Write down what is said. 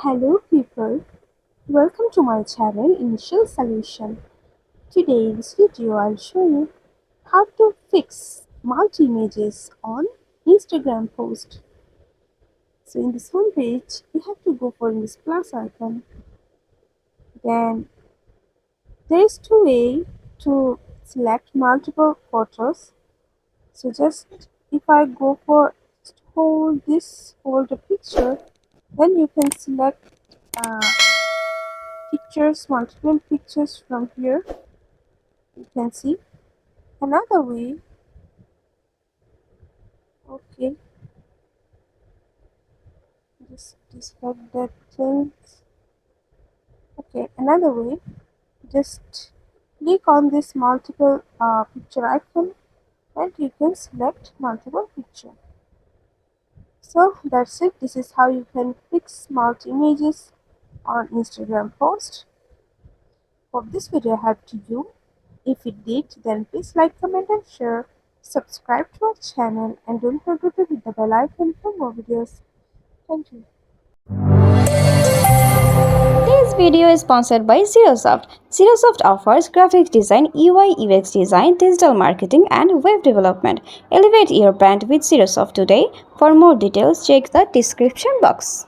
Hello people, welcome to my channel Initial Solution. Today in this video I'll show you how to fix multi-images on Instagram post. So in this home page you have to go for this plus icon. Then there is two ways to select multiple photos. So just if I go for hold the picture, then you can select uh, multiple pictures from here. You can see another way. Okay, just select that things. Okay, another way, just click on this multiple picture icon and you can select multiple picture. So that's it. This is how you can fix multi images on Instagram post. Hope this video helped you. If it did, then please like, comment and share. Subscribe to our channel and don't forget to hit the bell icon for more videos. Thank you. This video is sponsored by Zerosoft. Zerosoft offers graphic design, UI UX design, digital marketing, and web development. Elevate your brand with Zerosoft today. For more details, check the description box.